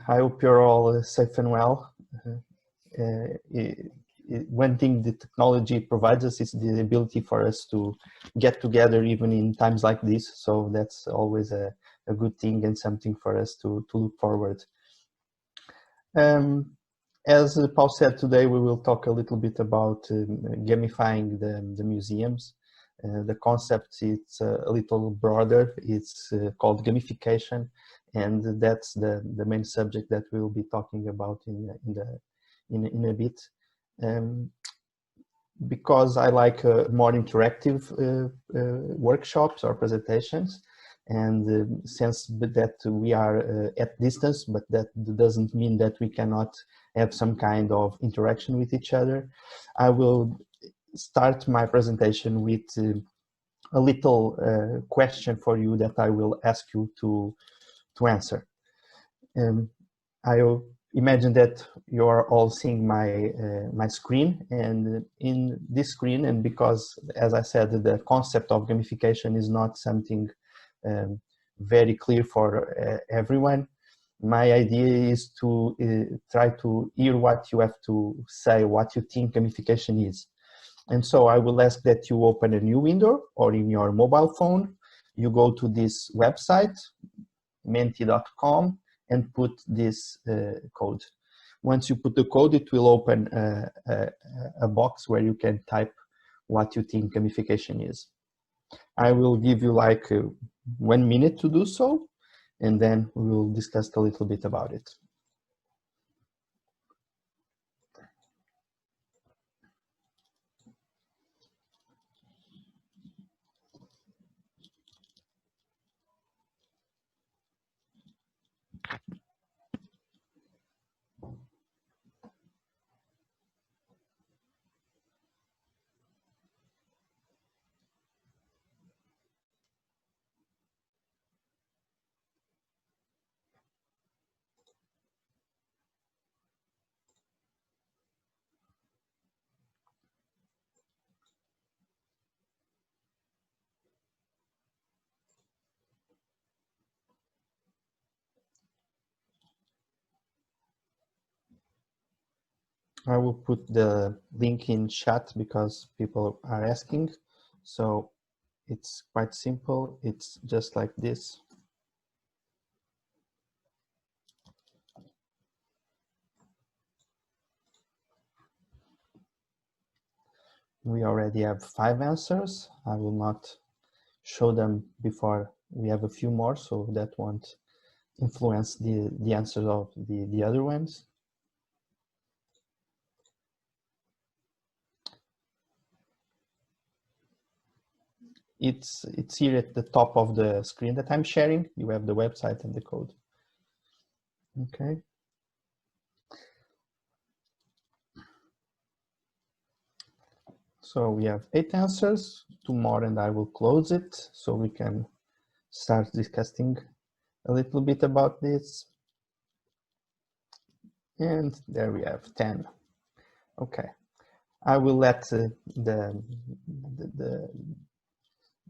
I hope you're all safe and well. One thing the technology provides us is the ability for us to get together even in times like this. So that's always a good thing and something for us to look forward. As Paul said, today we will talk a little bit about gamifying the museums. The concept is a little broader. It's called gamification, and that's the main subject that we will be talking about in a bit. Because I like more interactive workshops or presentations, and since that we are at distance, but that doesn't mean that we cannot have some kind of interaction with each other, I will start my presentation with a little question for you that I will ask you to answer. I imagine that you're all seeing my screen, and in this screen, and because, as I said, the concept of gamification is not something very clear for everyone, my idea is to try to hear what you have to say, what you think gamification is. And so I will ask that you open a new window, or in your mobile phone, you go to this website, menti.com, and put this code. Once you put the code, it will open a box where you can type what you think gamification is. I will give you like 1 minute to do so, and then we will discuss a little bit about it. I will put the link in chat because people are asking. So it's quite simple. It's just like this. We already have 5 answers. I will not show them before we have a few more, so that won't influence the answers of the other ones. It's here at the top of the screen that I'm sharing. You have the website and the code. Okay. So we have 8 answers, 2 more, and I will close it so we can start discussing a little bit about this. And there we have 10. Okay. I will let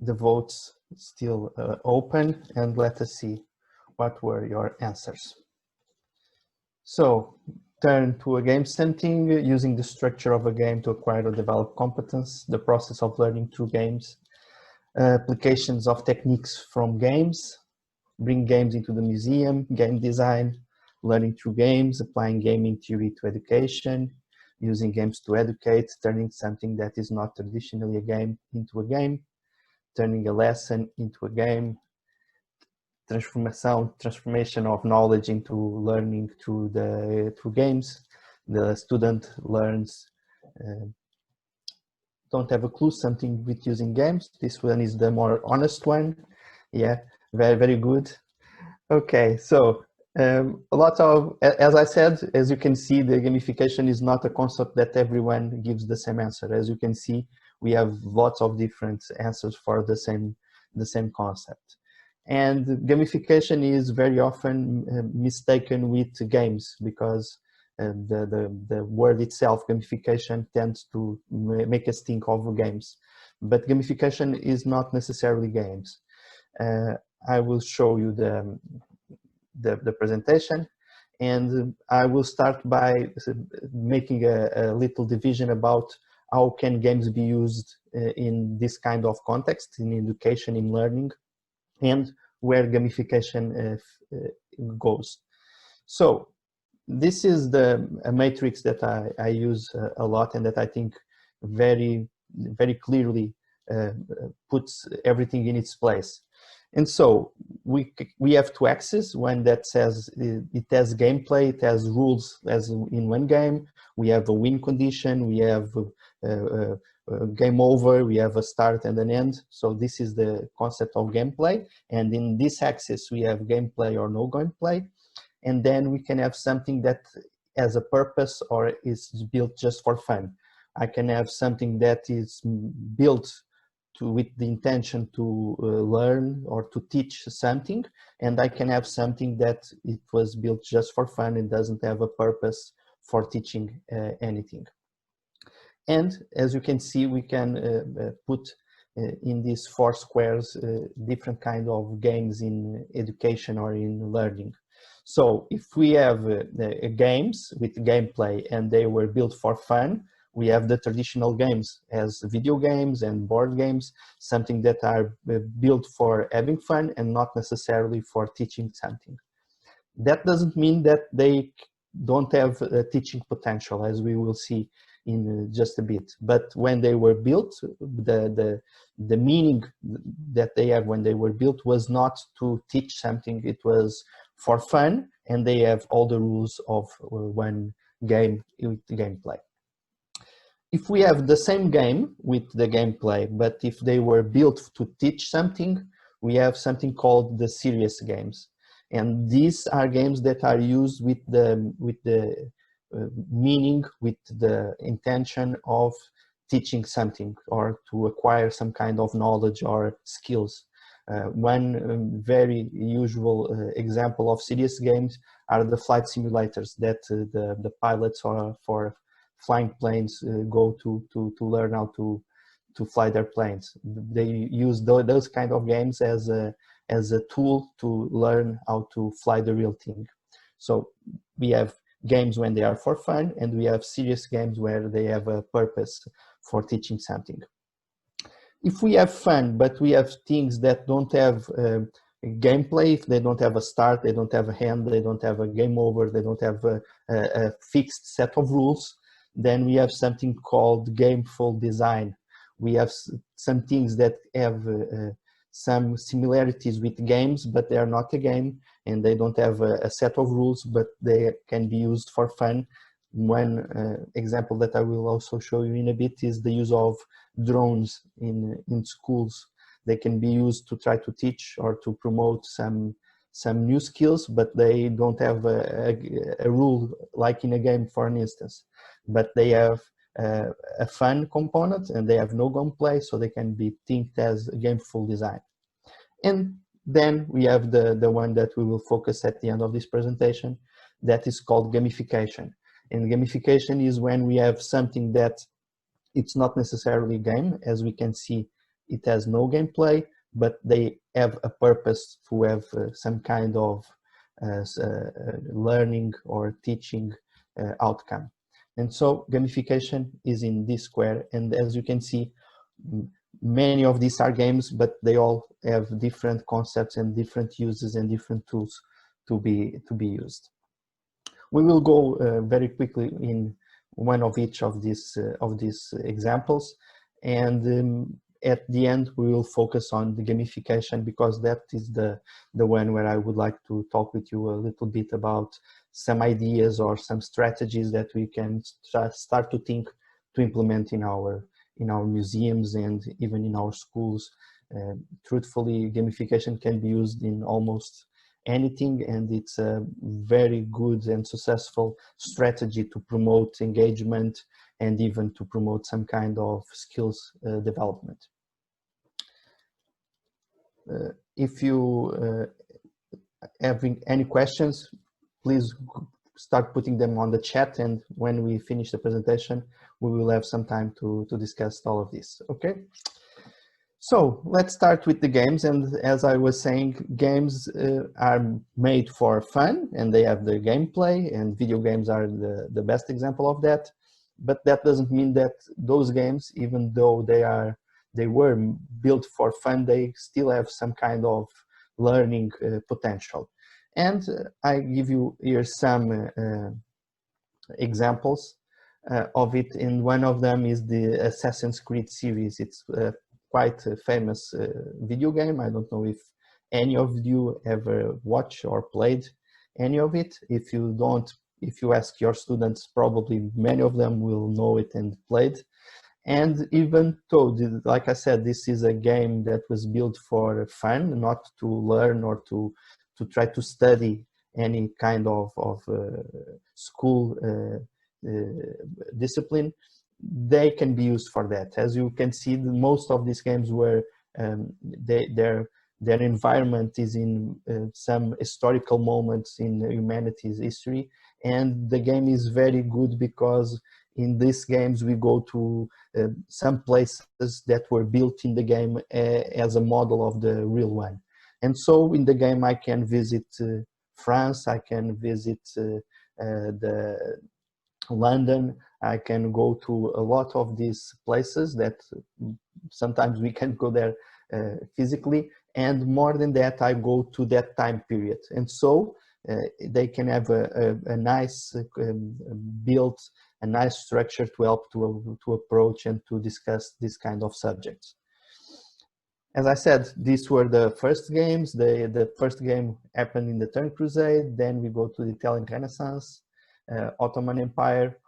the votes still open, and let us see what were your answers. So, turn to a game setting, using the structure of a game to acquire or develop competence, the process of learning through games, applications of techniques from games, bring games into the museum, game design, learning through games, applying gaming theory to education, using games to educate, turning something that is not traditionally a game into a game, turning a lesson into a game, transformation of knowledge into learning through games. The student learns, don't have a clue, something with using games. This one is the more honest one. Yeah, very, very good. Okay, so a lot of, as I said, as you can see, the gamification is not a concept that everyone gives the same answer. As you can see, we have lots of different answers for the same concept. And gamification is very often mistaken with games, because the word itself, gamification, tends to make us think of games. But gamification is not necessarily games. I will show you the presentation, And I will start by making a little division about how can games be used in this kind of context, in education, in learning, and where gamification goes. So this is a matrix that I use a lot, and that I think very clearly puts everything in its place. And so we have two axes, one that says it has gameplay, it has rules as in one game. We have a win condition, we have game over, we have a start and an end. So this is the concept of gameplay. And in this axis, we have gameplay or no gameplay. And then we can have something that has a purpose or is built just for fun. I can have something that is built with the intention to learn or to teach something, and I can have something that it was built just for fun and doesn't have a purpose for teaching anything. And as you can see, we can put in these four squares different kind of games in education or in learning. So if we have games with gameplay and they were built for fun, we have the traditional games as video games and board games, something that are built for having fun and not necessarily for teaching something. That doesn't mean that they don't have teaching potential, as we will see in just a bit. But when they were built, the meaning that they have when they were built was not to teach something, it was for fun, and they have all the rules of one game with gameplay. If we have the same game with the gameplay, but if they were built to teach something, we have something called the serious games. And these are games that are used with the meaning, with the intention of teaching something or to acquire some kind of knowledge or skills. One very usual example of serious games are the flight simulators that the pilots for flying planes go to learn how to fly their planes. They use those kind of games as a tool to learn how to fly the real thing. So we have games when they are for fun, and we have serious games where they have a purpose for teaching something. If we have fun, but we have things that don't have gameplay, if they don't have a start, they don't have a end, they don't have a game over, they don't have a fixed set of rules, then we have something called gameful design. We have some things that have some similarities with games, but they are not a game, and they don't have a set of rules, but they can be used for fun. One example that I will also show you in a bit is the use of drones in schools. They can be used to try to teach or to promote some new skills, but they don't have a rule like in a game, for an instance. But they have a fun component and they have no gameplay, so they can be thought as a gameful design. And then we have the one that we will focus at the end of this presentation, that is called gamification. And gamification is when we have something that it's not necessarily a game. As we can see, it has no gameplay, but they have a purpose to have some kind of learning or teaching outcome. And so gamification is in this square, and as you can see, many of these are games, but they all have different concepts and different uses and different tools to be used. We will go very quickly in one of each of these examples, and at the end we will focus on the gamification, because that is the one where I would like to talk with you a little bit about some ideas or some strategies that we can start to think to implement in our museums and even in our schools. Truthfully, gamification can be used in almost anything, and it's a very good and successful strategy to promote engagement and even to promote some kind of skills development. If you have any questions, please start putting them on the chat, and when we finish the presentation, we will have some time to discuss all of this. Okay? So let's start with the games. And as I was saying, games are made for fun and they have the gameplay, and video games are the best example of that. But that doesn't mean that those games, even though they were built for fun, they still have some kind of learning potential. And I give you here some examples of it, and one of them is the Assassin's Creed series. It's quite a famous video game. I don't know if any of you ever watched or played any of it. If you don't, if you ask your students, probably many of them will know it and played. And even though, like I said, this is a game that was built for fun, not to learn or to try to study any kind of school discipline, they can be used for that. As you can see, most of these games were their environment is in some historical moments in humanity's history, and the game is very good because in these games we go to some places that were built in the game as a model of the real one. And so in the game I can visit France, I can visit the London, I can go to a lot of these places that sometimes we can go there physically, and more than that I go to that time period. And so they can have a nice build, a nice structure to help to approach and to discuss this kind of subjects. As I said, these were the first games. The first game happened in the Turn Crusade, then we go to the Italian Renaissance, Ottoman Empire.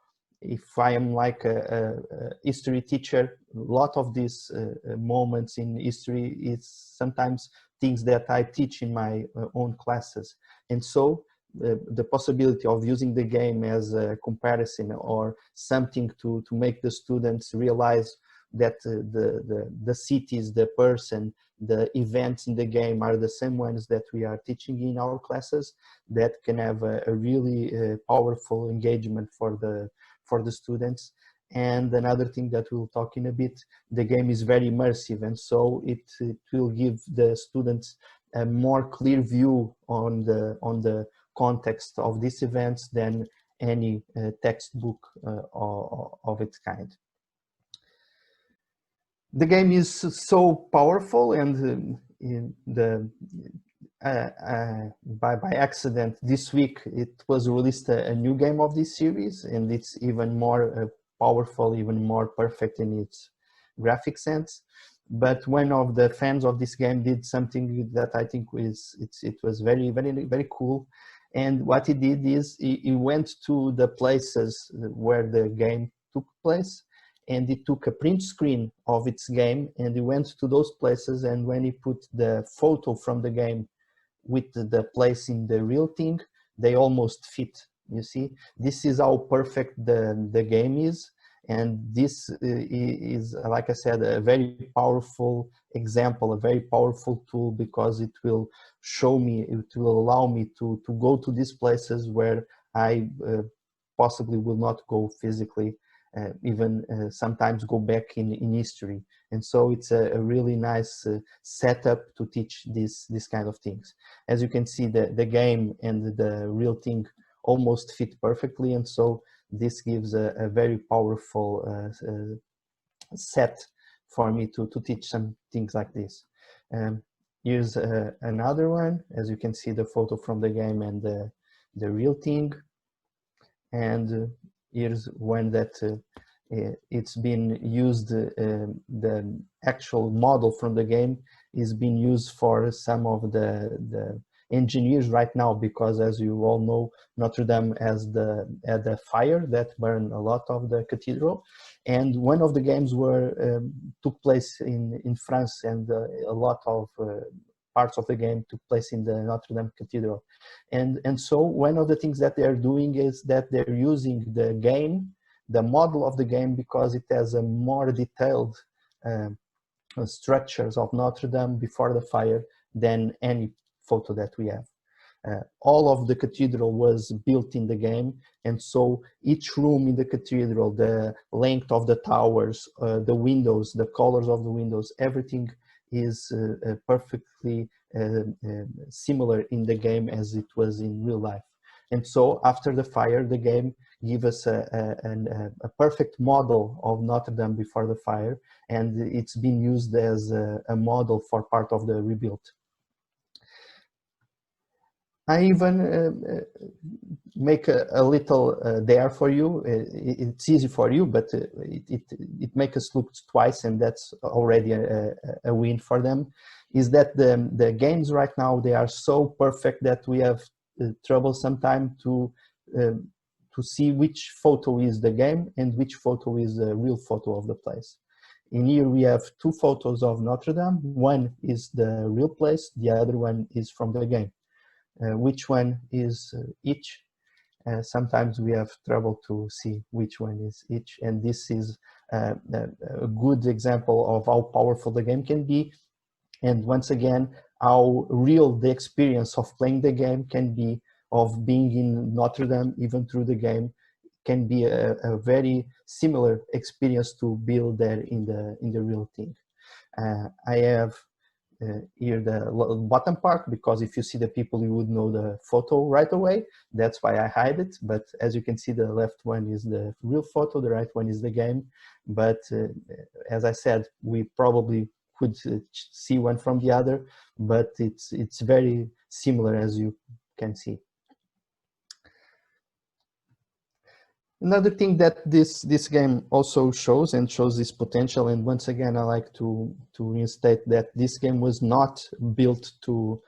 If I am like a history teacher, a lot of these moments in history is sometimes things that I teach in my own classes. And so the possibility of using the game as a comparison or something to make the students realize that the cities, the person, the events in the game are the same ones that we are teaching in our classes, that can have a really powerful engagement for the students. And another thing that we'll talk in a bit, the game is very immersive, and so it will give the students a more clear view on the context of these events than any textbook of its kind. The game is so powerful, and by accident this week it was released a new game of this series, and it's even more powerful, even more perfect in its graphic sense. But one of the fans of this game did something that I think it was very, very, very cool. And what he did is he went to the places where the game took place, and he took a print screen of its game, and he went to those places, and when he put the photo from the game with the place in the real thing, they almost fit. You see, this is how perfect the game is. And this is, like I said, a very powerful example, a very powerful tool, because it will show me, it will allow me to go to these places where I possibly will not go physically, even sometimes go back in history. And so it's a really nice setup to teach these kind of things. As you can see, the game and the real thing almost fit perfectly, and so this gives a very powerful set for me to teach some things like this. Here's another one. As you can see, the photo from the game and the real thing. And here's one that it's been used, the actual model from the game is being used for some of the engineers right now, because as you all know, Notre Dame has had the fire that burned a lot of the cathedral, and one of the games took place in France, and a lot of parts of the game took place in the Notre Dame Cathedral. And so one of the things that they're doing is that they're using the game, the model of the game, because it has a more detailed structures of Notre Dame before the fire than any photo that we have. All of the cathedral was built in the game, and so each room in the cathedral, the length of the towers, the windows, the colors of the windows, everything is perfectly similar in the game as it was in real life. And so after the fire, the game gives us a perfect model of Notre Dame before the fire, and it's been used as a model for part of the rebuild. I even make a little there for you. It's easy for you, but it makes us look twice, and that's already a win for them. Is that the games right now, they are so perfect that we have trouble sometimes to see which photo is the game and which photo is the real photo of the place. In here we have two photos of Notre Dame. One is the real place, the other one is from the game. Which one is each? Sometimes we have trouble to see which one is each, and this is a good example of how powerful the game can be, and once again how real the experience of playing the game can be, of being in Notre Dame even through the game can be a very similar experience to build there in the real thing. I have here the bottom part, because if you see the people you would know the photo right away. That's why I hide it, but as you can see, the left one is the real photo, the right one is the game. But as I said, we probably could see one from the other, but it's very similar, as you can see. Another thing that this game also shows, and shows this potential, and once again I like to reinstate that this game was not built to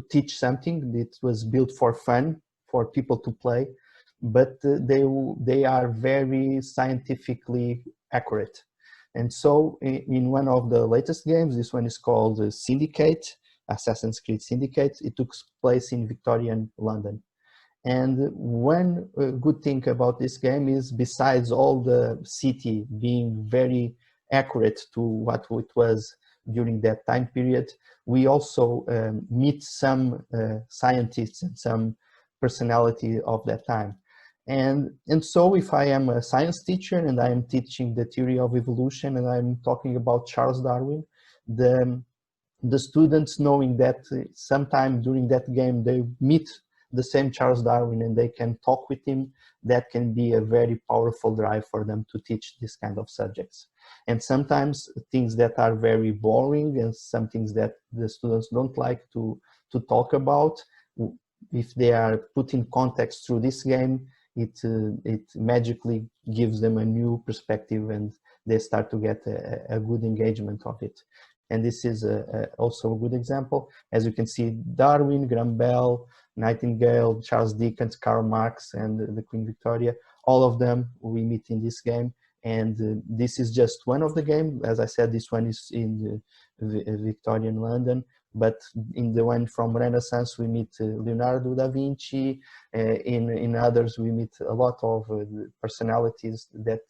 teach something. It was built for fun, for people to play, but they are very scientifically accurate. And so in one of the latest games, this one is called Syndicate, Assassin's Creed Syndicate. It took place in Victorian London. And one good thing about this game is, besides all the city being very accurate to what it was during that time period, we also meet some scientists and some personality of that time. And so if I am a science teacher and I am teaching the theory of evolution and I'm talking about Charles Darwin, the students, knowing that sometime during that game they meet the same Charles Darwin and they can talk with him, that can be a very powerful drive for them to teach this kind of subjects. And sometimes things that are very boring and some things that the students don't like to talk about, if they are put in context through this game, it magically gives them a new perspective and they start to get a good engagement of it. And this is also a good example. As you can see, Darwin, Graham Bell, Nightingale, Charles Dickens, Karl Marx, and the Queen Victoria, all of them we meet in this game. And this is just one of the games. As I said, this one is in Victorian London, but in the one from Renaissance, we meet Leonardo da Vinci. In others, we meet a lot of personalities that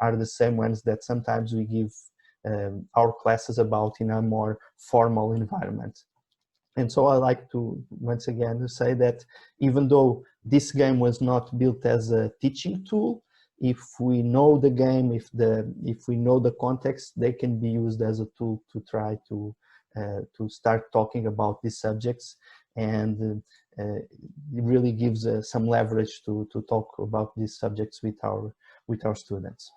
are the same ones that sometimes we give our classes about in a more formal environment. And so I like to once again say that even though this game was not built as a teaching tool, if we know the game, if we know the context, they can be used as a tool to try to start talking about these subjects, and it really gives some leverage to talk about these subjects with our students.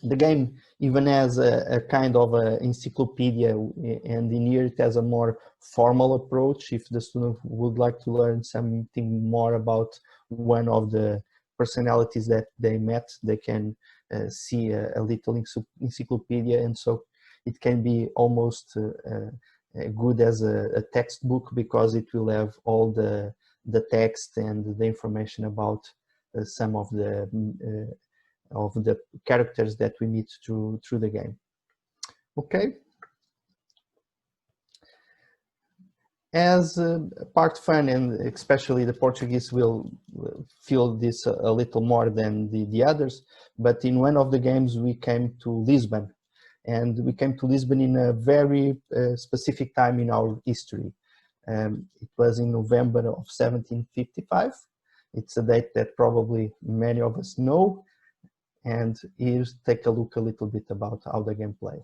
The game even has a kind of an encyclopedia, and in here it has a more formal approach. If the student would like to learn something more about one of the personalities that they met, they can see a little encyclopedia, and so it can be almost good as a textbook, because it will have all the text and the information about some of the characters that we meet through the game. Okay. As part fun, and especially the Portuguese will feel this a little more than the others, but in one of the games we came to Lisbon, and we came to Lisbon in a very specific time in our history. It was in November of 1755. It's a date that probably many of us know. And here's take a look a little bit about how the game played.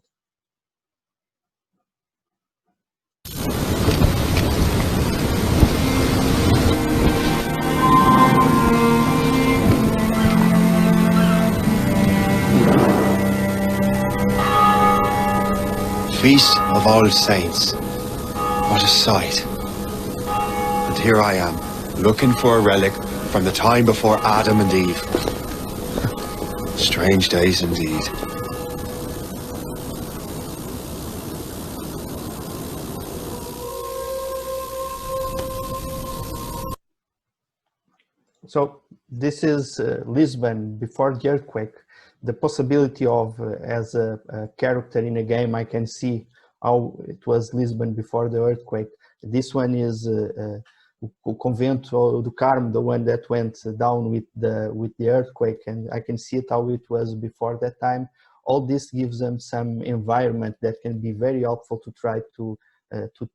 feast of All Saints. What a sight. And here I am, looking for a relic from the time before Adam and Eve. Strange days indeed. So this is Lisbon before the earthquake. The possibility of, as a character in a game, I can see how it was Lisbon before the earthquake. This one is o Convento do Carmo, the one that went down with the earthquake, and I can see it how it was before that time. All this gives them some environment that can be very helpful to try to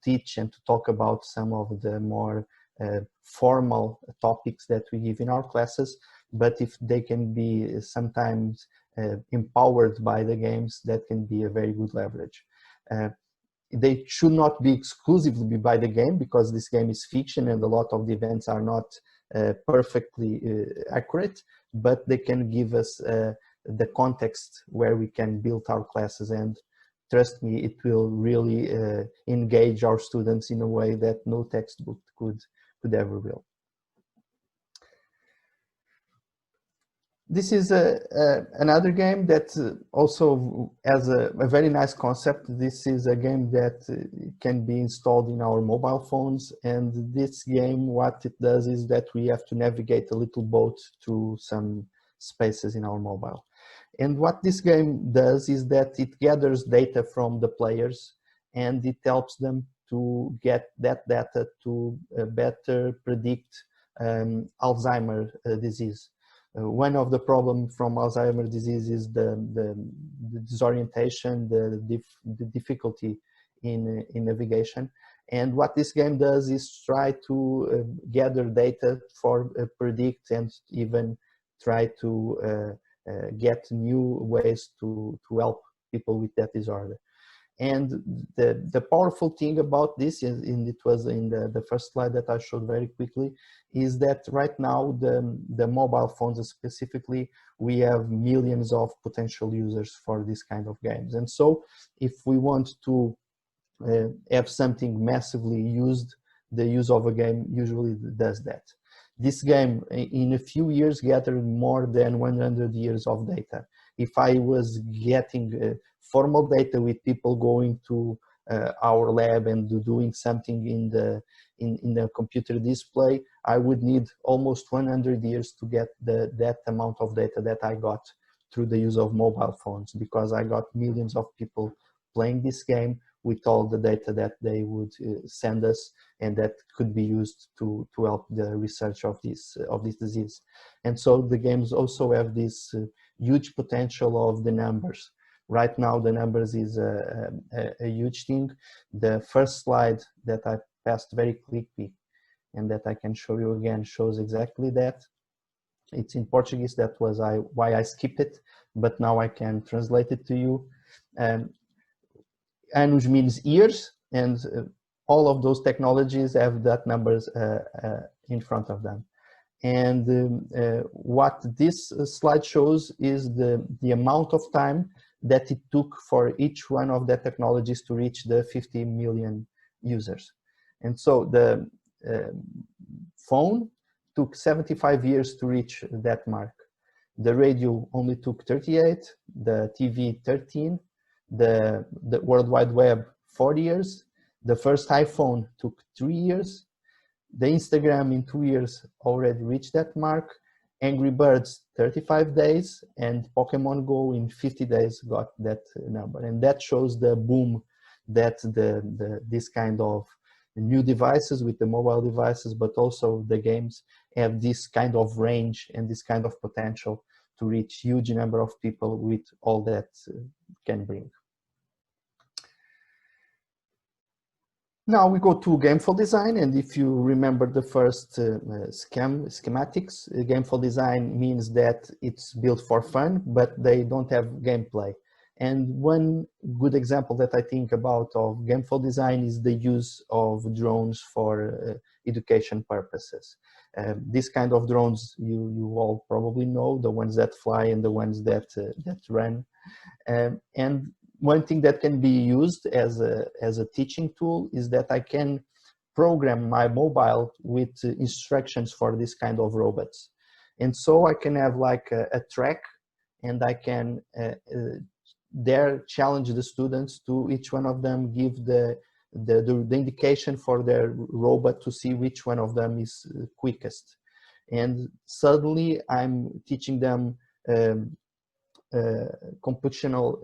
teach and to talk about some of the more formal topics that we give in our classes, but if they can be sometimes empowered by the games, that can be a very good leverage. They should not be exclusively by the game, because this game is fiction and a lot of the events are not perfectly accurate, but they can give us the context where we can build our classes, and trust me, it will really engage our students in a way that no textbook could ever will. This is another game that also has a very nice concept. This is a game that can be installed in our mobile phones, and this game, what it does is that we have to navigate a little boat through some spaces in our mobile. And what this game does is that it gathers data from the players, and it helps them to get that data to better predict Alzheimer's disease. One of the problems from Alzheimer's disease is the disorientation, the difficulty in navigation. And what this game does is try to gather data for predict and even try to get new ways to help people with that disorder. And the powerful thing about this, and it was in the first slide that I showed very quickly, is that right now the mobile phones specifically, we have millions of potential users for this kind of games. And so if we want to have something massively used, the use of a game usually does that. This game in a few years gathered more than 100 years of data. If I was getting formal data with people going to our lab and doing something in the computer display, I would need almost 100 years to get that amount of data that I got through the use of mobile phones, because I got millions of people playing this game with all the data that they would send us, and that could be used to help the research of this disease. And so the games also have this huge potential of the numbers. Right now, the numbers is a huge thing. The first slide that I passed very quickly and that I can show you again shows exactly that. It's in Portuguese, that was why I skipped it, but now I can translate it to you. Anos means years, and all of those technologies have that numbers in front of them. And what this slide shows is the amount of time that it took for each one of the technologies to reach the 50 million users. And so the phone took 75 years to reach that mark. The radio only took 38, the TV 13, the World Wide Web 4 years, the first iPhone took 3 years, the Instagram in 2 years already reached that mark, Angry Birds 35 days, and Pokemon Go in 50 days got that number. And that shows the boom that this kind of new devices with the mobile devices, but also the games, have this kind of range and this kind of potential to reach huge number of people with all that can bring. Now we go to gameful design, and if you remember the first schematics, gameful design means that it's built for fun, but they don't have gameplay. And one good example that I think about of gameful design is the use of drones for education purposes. These kind of drones you all probably know, the ones that fly and the ones that run. And one thing that can be used as a teaching tool is that I can program my mobile with instructions for this kind of robots. And so I can have like a track, and I can there challenge the students to each one of them give the indication for their robot to see which one of them is quickest. And suddenly I'm teaching them computational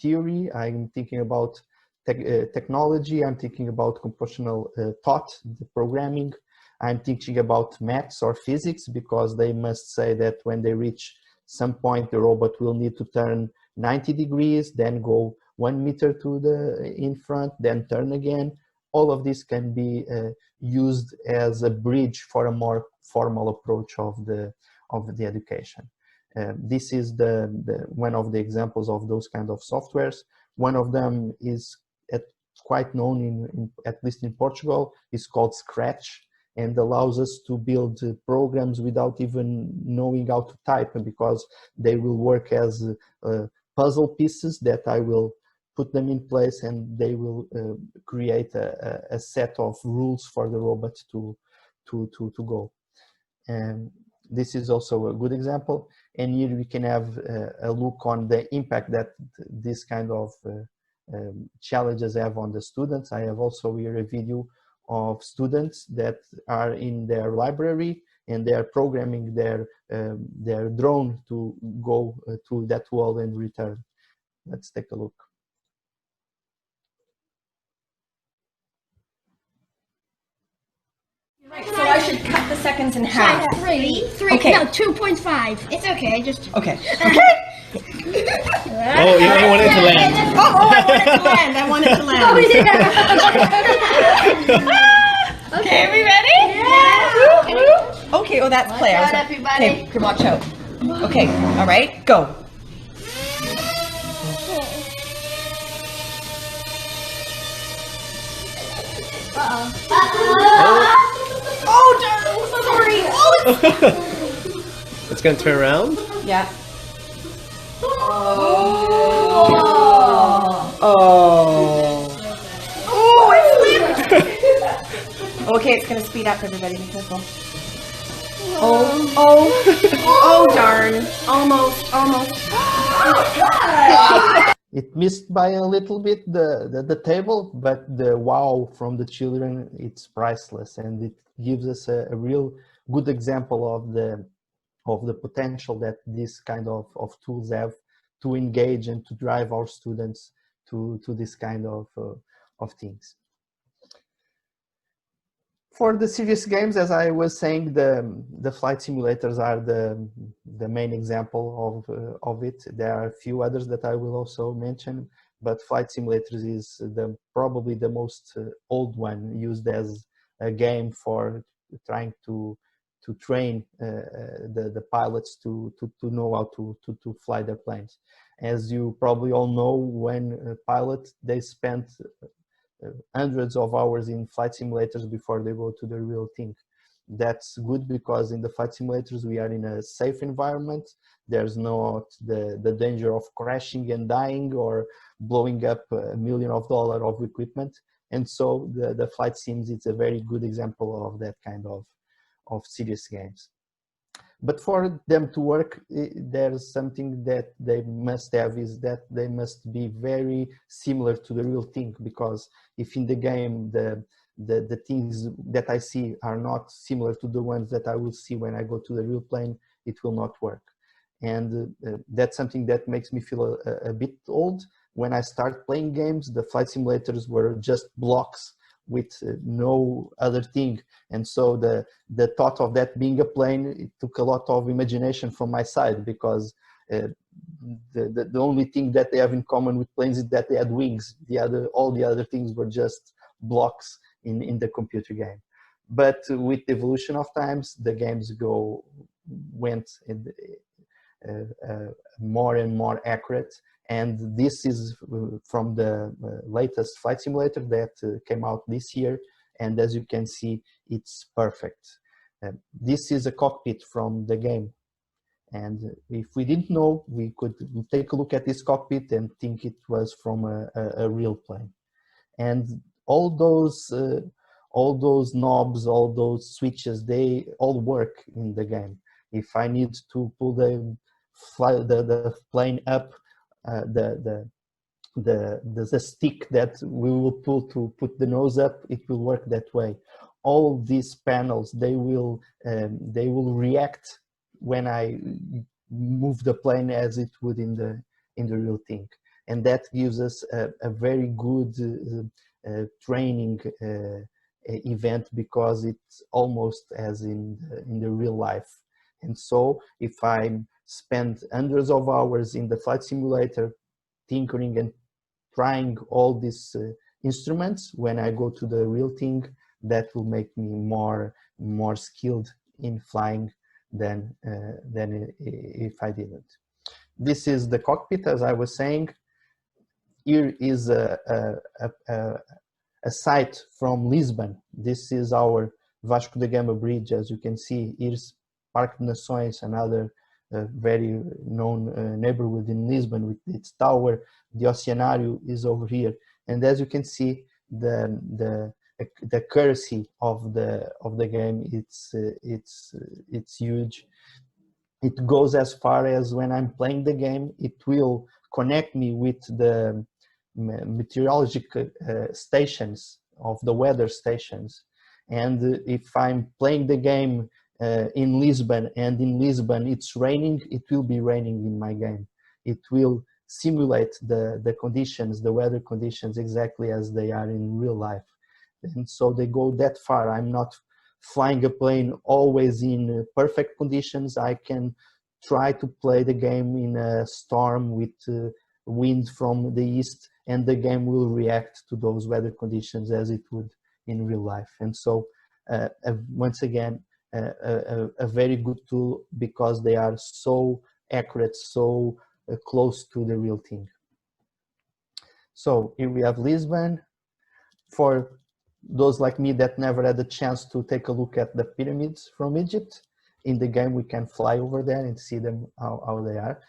theory. I'm thinking about technology. I'm thinking about computational thought, the programming. I'm thinking about maths or physics, because they must say that when they reach some point, the robot will need to turn 90 degrees, then go 1 meter to the in front, then turn again. All of this can be used as a bridge for a more formal approach of the education. This is one of the examples of those kind of softwares. One of them is quite known at least in Portugal. It's called Scratch, and allows us to build programs without even knowing how to type, because they will work as puzzle pieces that I will put them in place, and they will create a set of rules for the robot to go. And this is also a good example. And here we can have a look on the impact that this kind of challenges have on the students. I have also here a video of students that are in their library, and they are programming their drone to go to that wall and return. Let's take a look. Right, so I should cut the seconds in half. Three. Okay. No, 2.5. It's okay. Just. Okay. Oh, you don't want it to land. I want it to land. Oh, yeah. Okay, are we ready? Yeah. Okay, oh, that's play. Watch out, everybody. Okay, watch out. Okay, all right, go. Oh, darn, sorry. Oh, It's gonna turn around. yeah. Oh, it slipped. Okay, it's gonna speed up, everybody, be careful. Oh, darn. Almost. It missed by a little bit the table, but the wow from the children, it's priceless, and it gives us a real good example of the potential that this kind of tools have to engage and to drive our students to this kind of things. For the serious games, as I was saying, the flight simulators are the main example of it. There are a few others that I will also mention, but flight simulators is probably the most old one, used as a game for trying to train the pilots to know how to fly their planes. As you probably all know, when pilots, they spent hundreds of hours in flight simulators before they go to the real thing. That's good, because in the flight simulators we are in a safe environment. There's not the danger of crashing and dying or blowing up $1 million of equipment. And so the flight sims, it's a very good example of that kind of serious games. But for them to work, there's something that they must have, is that they must be very similar to the real thing, because if in the game the things that I see are not similar to the ones that I will see when I go to the real plane, it will not work. And that's something that makes me feel a bit old. When I start playing games, the flight simulators were just blocks with no other thing, and so the thought of that being a plane, it took a lot of imagination from my side, because the only thing that they have in common with planes is that they had wings. All the other things were just blocks in the computer game. But with the evolution of times, the games went more and more accurate. And this is from the latest flight simulator that came out this year. And as you can see, it's perfect. This is a cockpit from the game. And if we didn't know, we could take a look at this cockpit and think it was from a real plane. And all those knobs, all those switches, they all work in the game. If I need to pull the plane up, the stick that we will pull to put the nose up, it will work that way. All these panels, they will react when I move the plane as it would in the real thing, and that gives us a very good training event, because it's almost as in the real life. And so if I spend hundreds of hours in the flight simulator tinkering and trying all these instruments, when I go to the real thing, that will make me more skilled in flying than if I didn't. This is the cockpit, as I was saying. Here is a site from Lisbon. This is our Vasco da Gama bridge. As you can see, here's Parque de Nações, another very known neighborhood in Lisbon with its tower. The Oceanário is over here, and as you can see, the accuracy of the game, it's huge. It goes as far as when I'm playing the game, it will connect me with the meteorological stations of the weather stations. And if I'm playing the game in Lisbon, and in Lisbon it's raining, it will be raining in my game. It will simulate the conditions, the weather conditions, exactly as they are in real life. And so they go that far. I'm not flying a plane always in perfect conditions. I can try to play the game in a storm with wind from the east, and the game will react to those weather conditions as it would in real life. And so once again, a very good tool, because they are so accurate, so close to the real thing. So here we have Lisbon. For those like me that never had the chance to take a look at the pyramids from Egypt, in the game we can fly over there and see them, how they are.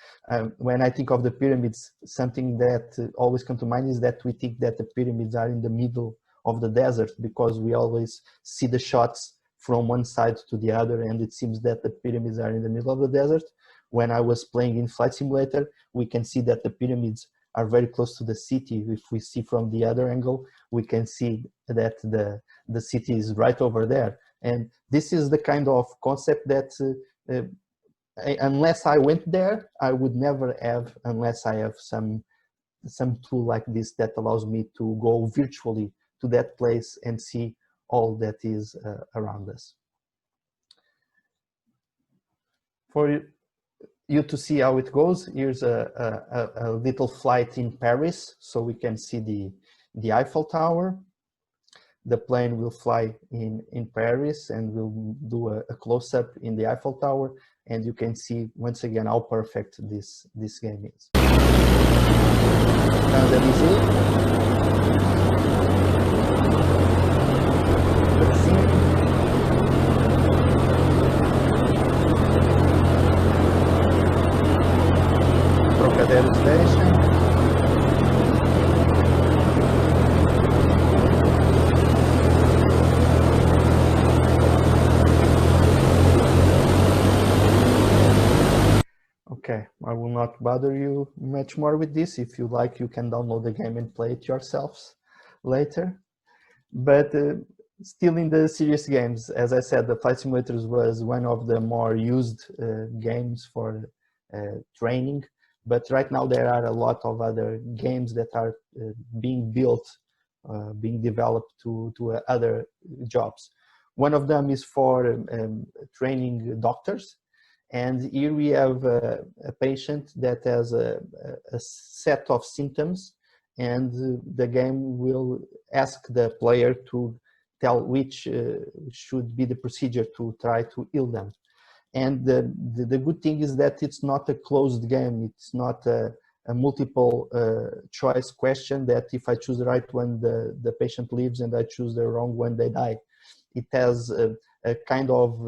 When I think of the pyramids, something that always comes to mind is that we think that the pyramids are in the middle of the desert, because we always see the shots from one side to the other, and it seems that the pyramids are in the middle of the desert. When I was playing in Flight Simulator, we can see that the pyramids are very close to the city. If we see from the other angle, we can see that the city is right over there. And this is the kind of concept that unless I went there, I would never have, unless I have some tool like this that allows me to go virtually to that place and see all that is around us. For you to see how it goes, here's a little flight in Paris, so we can see the Eiffel Tower. The plane will fly in Paris, and we'll do a close-up in the Eiffel Tower, and you can see once again how perfect this game is. Trocadero Station. Okay, I will not bother you much more with this. If you like, you can download the game and play it yourselves later. But still in the serious games, as I said, the Flight Simulators was one of the more used games for training. But right now there are a lot of other games that are being built, being developed to other jobs. One of them is for training doctors. And here we have a patient that has a set of symptoms, and the game will ask the player to tell which should be the procedure to try to heal them. And the good thing is that it's not a closed game. It's not a multiple choice question that if I choose the right one, the patient lives, and I choose the wrong one, they die. It has a kind of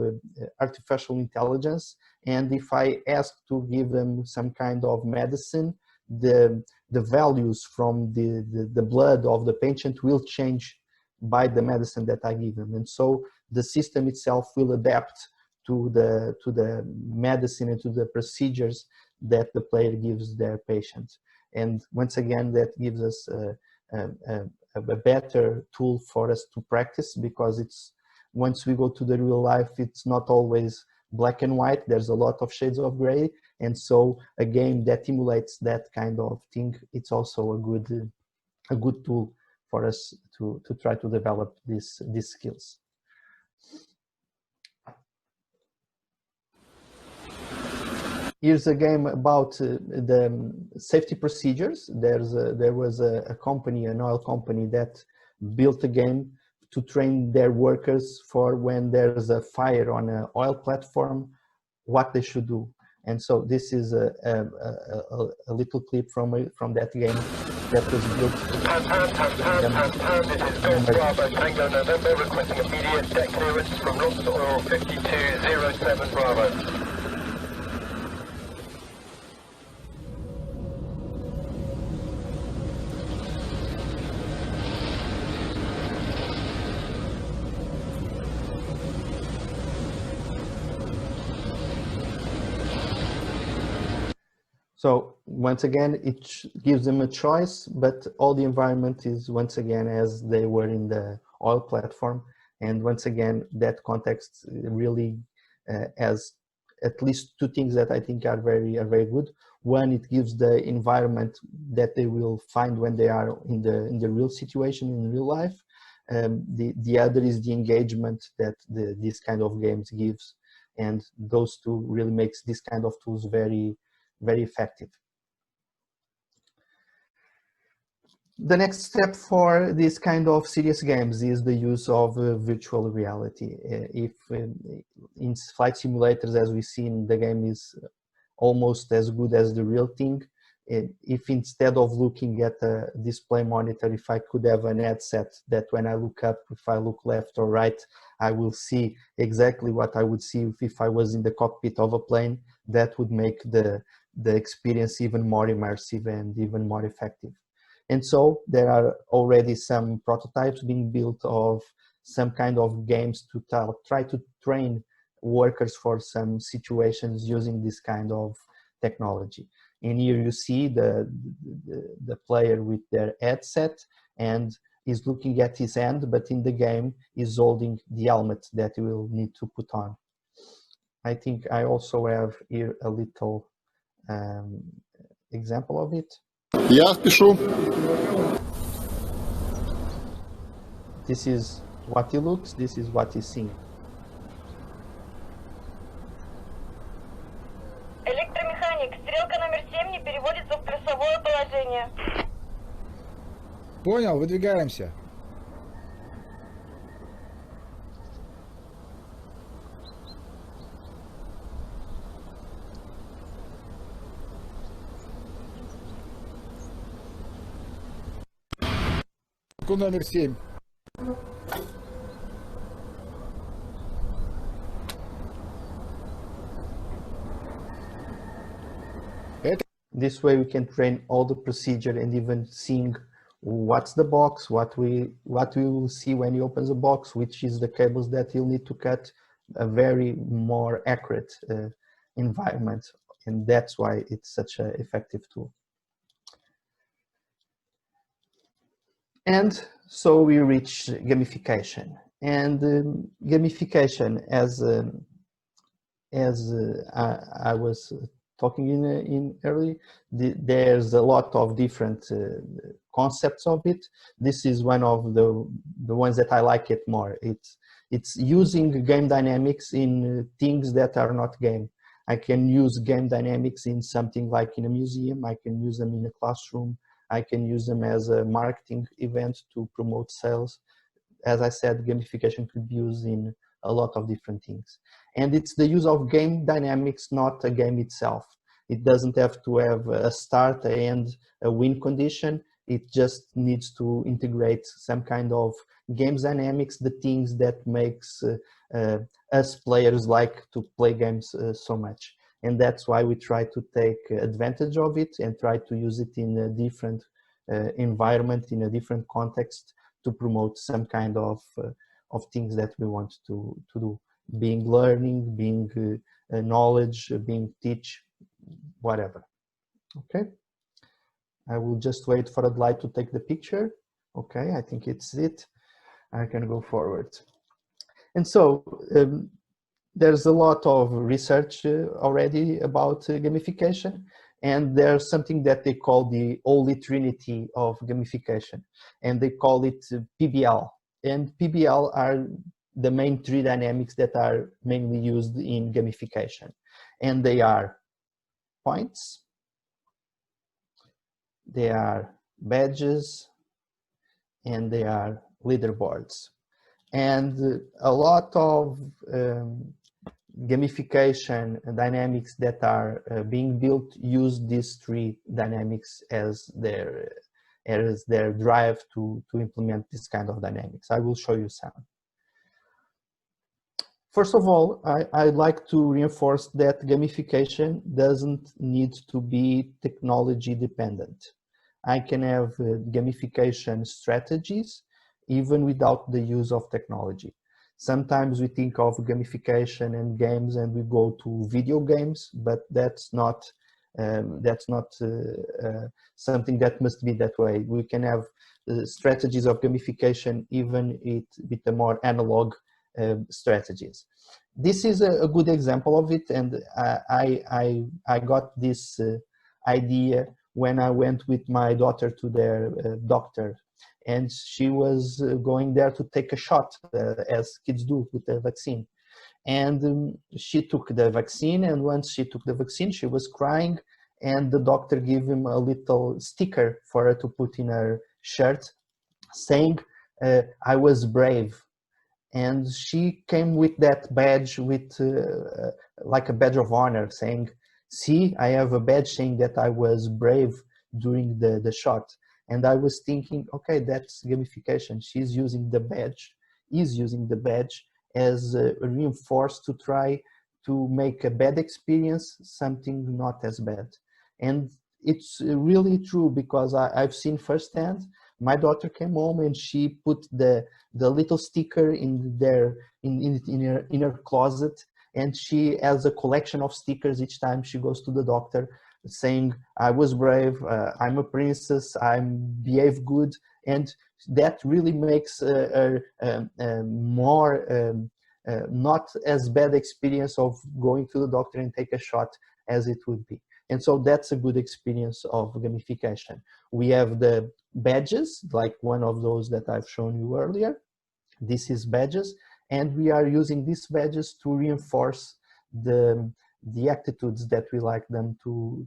artificial intelligence, and if I ask to give them some kind of medicine, the values from the blood of the patient will change by the medicine that I give them, and so the system itself will adapt to the medicine and to the procedures that the player gives their patient. And once again, that gives us a better tool for us to practice, because it's, once we go to the real life, it's not always black and white. There's a lot of shades of gray, and so a game that emulates that kind of thing, it's also a good tool for us to try to develop these skills. Here's a game about the safety procedures. There was a company, an oil company, that built a game to train their workers for when there's a fire on an oil platform, what they should do. And so this is a little clip from that game that was built. This is Golf Bravo Tango November, requesting immediate deck clearance from Lost Oil 5207 Bravo. So once again, it gives them a choice, but all the environment is once again as they were in the oil platform. And once again, that context really has at least two things that I think are very good. One, it gives the environment that they will find when they are in the real situation, in real life. The other is the engagement that these kind of games gives, and those two really makes this kind of tools very effective. The next step for this kind of serious games is the use of virtual reality. If in flight simulators, as we've seen, the game is almost as good as the real thing. If instead of looking at a display monitor, if I could have an headset that when I look up, if I look left or right, I will see exactly what I would see if I was in the cockpit of a plane, that would make the experience even more immersive and even more effective. And so there are already some prototypes being built of some kind of games to try to train workers for some situations using this kind of technology. And here you see the player with their headset and is looking at his hand, but in the game is holding the helmet that he will need to put on. I think I also have here a little example of it. Я спешу. This is what he looks, this is what he's seeing. Электромеханик, стрелка номер 7 не переводится в плюсовое положение. Понял, выдвигаемся. Номер 7. This way we can train all the procedure and even seeing what's the box, what we will see when he opens a box, which is the cables that he'll need to cut, a very more accurate environment. And that's why it's such an effective tool. And so we reach gamification. And gamification, as I was talking in early, there's a lot of different concepts of it. This is one of the ones that I like it more. It's using game dynamics in things that are not game. I can use game dynamics in something like in a museum. I can use them in a classroom. I can use them as a marketing event to promote sales. As I said, gamification could be used in a lot of different things. And it's the use of game dynamics, not a game itself. It doesn't have to have a start, an end, a win condition. It just needs to integrate some kind of games dynamics, the things that makes us players like to play games so much. And that's why we try to take advantage of it and try to use it in a different environment, in a different context, to promote some kind of things that we want to do, being learning, being knowledge, being teach, whatever. Okay, I will just wait for Adlai to take the picture. Okay, I think it's it. I can go forward. And so there's a lot of research already about gamification, and there's something that they call the Holy Trinity of gamification, and they call it PBL. And PBL are the main three dynamics that are mainly used in gamification, and they are points, they are badges, and they are leaderboards. And a lot of gamification dynamics that are being built use these three dynamics as their drive to implement this kind of dynamics. I will show you some. First of all, I'd like to reinforce that gamification doesn't need to be technology dependent. I can have gamification strategies even without the use of technology. Sometimes we think of gamification and games and we go to video games, but that's not something that must be that way. We can have strategies of gamification even with the more analog strategies. This is a good example of it, and I got this idea when I went with my daughter to their doctor, and she was going there to take a shot, as kids do with the vaccine. And she took the vaccine, and once she took the vaccine, she was crying, and the doctor gave him a little sticker for her to put in her shirt saying, I was brave. And she came with that badge, with like a badge of honor, saying, see, I have a badge saying that I was brave during the shot. And I was thinking, okay, that's gamification. She's using the badge, is using the badge as a reinforce to try to make a bad experience something not as bad. And it's really true, because I've seen firsthand. My daughter came home and she put the little sticker in her closet, and she has a collection of stickers each time she goes to the doctor, saying, I was brave, I'm a princess, I behave good. And that really makes a more not as bad experience of going to the doctor and take a shot as it would be. And so that's a good experience of gamification. We have the badges, like one of those that I've shown you earlier. This is badges, and we are using these badges to reinforce the attitudes that we like them to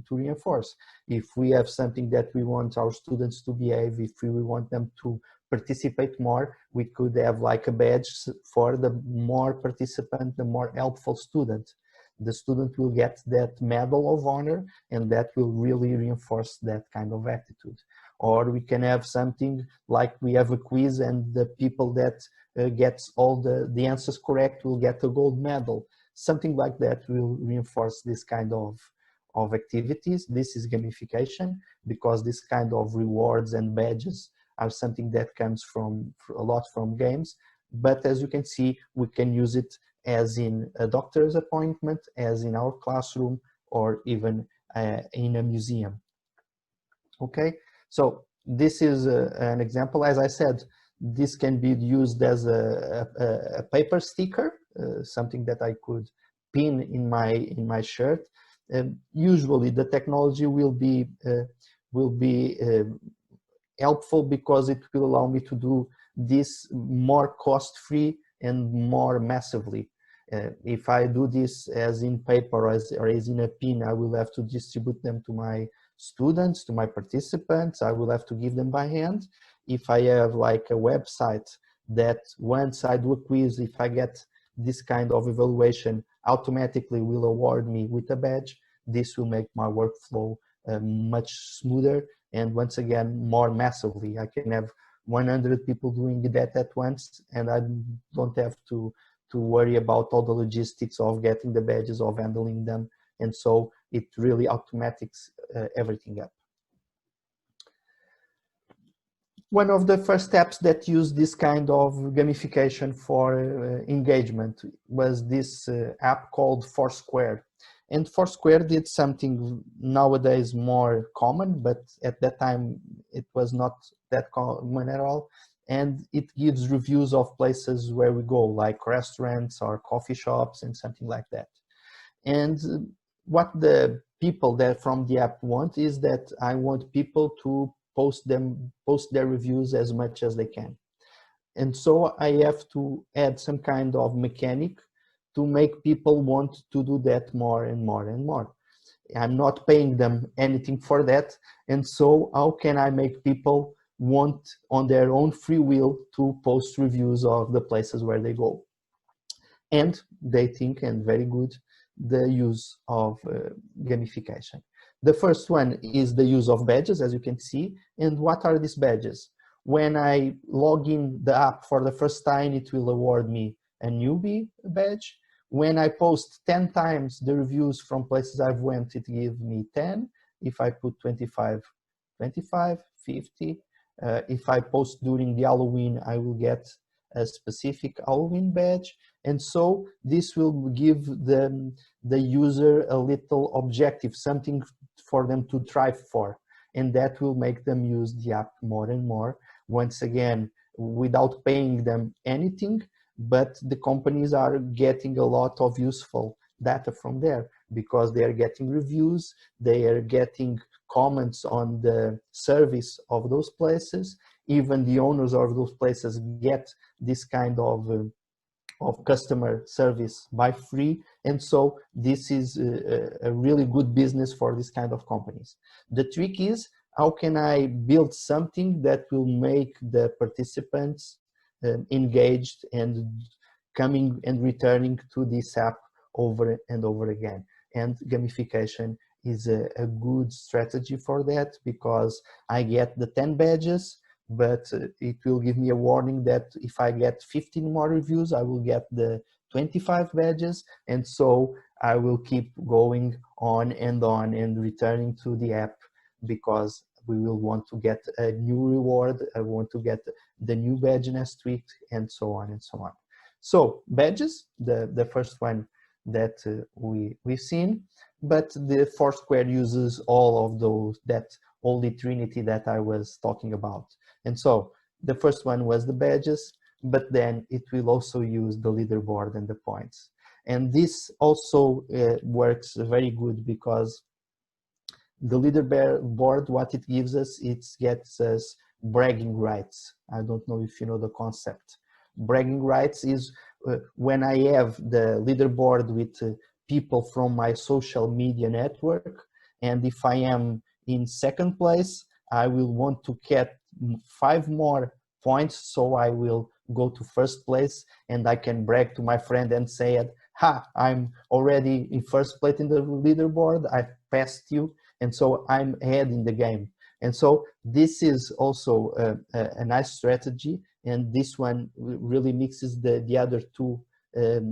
reinforce. If we have something that we want our students to behave, if we want them to participate more, we could have like a badge for the more participant, the more helpful student. The student will get that medal of honor, and that will really reinforce that kind of attitude. Or we can have something like we have a quiz, and the people that gets all the answers correct will get a gold medal. Something like that will reinforce this kind of activities. This is gamification, because this kind of rewards and badges are something that comes a lot from games. But as you can see, we can use it as in a doctor's appointment, as in our classroom, or even in a museum. Okay, so this is an example. As I said, this can be used as a paper sticker, something that I could pin in my shirt. Usually the technology will be helpful, because it will allow me to do this more cost-free and more massively. If I do this as in paper or as in a pin, I will have to distribute them to my students, to my participants. I will have to give them by hand. If I have like a website that once I do a quiz, if I get this kind of evaluation, automatically will award me with a badge, this will make my workflow much smoother, and once again, more massively. I can have 100 people doing that at once, and I don't have to worry about all the logistics of getting the badges, of handling them, and so it really automatics everything up. One of the first steps that used this kind of gamification for engagement was this app called Foursquare. And Foursquare did something nowadays more common, but at that time it was not that common at all. And it gives reviews of places where we go, like restaurants or coffee shops and something like that. And what the people that from the app want is that I want people to post their reviews as much as they can. And so I have to add some kind of mechanic to make people want to do that more and more and more. I'm not paying them anything for that. And so how can I make people want on their own free will to post reviews of the places where they go? And they think, and very good, the use of gamification. The first one is the use of badges, as you can see. And what are these badges? When I log in the app for the first time, it will award me a newbie badge. When I post 10 times the reviews from places I've went, it gives me 10. If I put 25, 25, 50. If I post during the Halloween, I will get a specific Halloween badge. And so this will give the user a little objective, something for them to strive for. And that will make them use the app more and more. Once again, without paying them anything, but the companies are getting a lot of useful data from there because they are getting reviews, they are getting comments on the service of those places. Even the owners of those places get this kind of customer service by free. And so this is a really good business for this kind of companies. The trick is, how can I build something that will make the participants engaged and coming and returning to this app over and over again? And gamification is a good strategy for that, because I get the 10 badges, but it will give me a warning that if I get 15 more reviews, I will get the 25 badges. And so I will keep going on and returning to the app, because we will want to get a new reward. I want to get the new badge next week, and so on and so on. So badges, the first one that we've seen, but the Foursquare uses all of those, that holy trinity that I was talking about. And so the first one was the badges, but then it will also use the leaderboard and the points. And this also works very good, because the leaderboard, what it gives us, it gets us bragging rights. I don't know if you know the concept. Bragging rights is when I have the leaderboard with people from my social media network, and if I am in second place, I will want to get 5 more points, so I will go to first place, and I can brag to my friend and say, ha, I'm already in first place in the leaderboard, I passed you, and so I'm ahead in the game. And so this is also a nice strategy, and this one really mixes the other two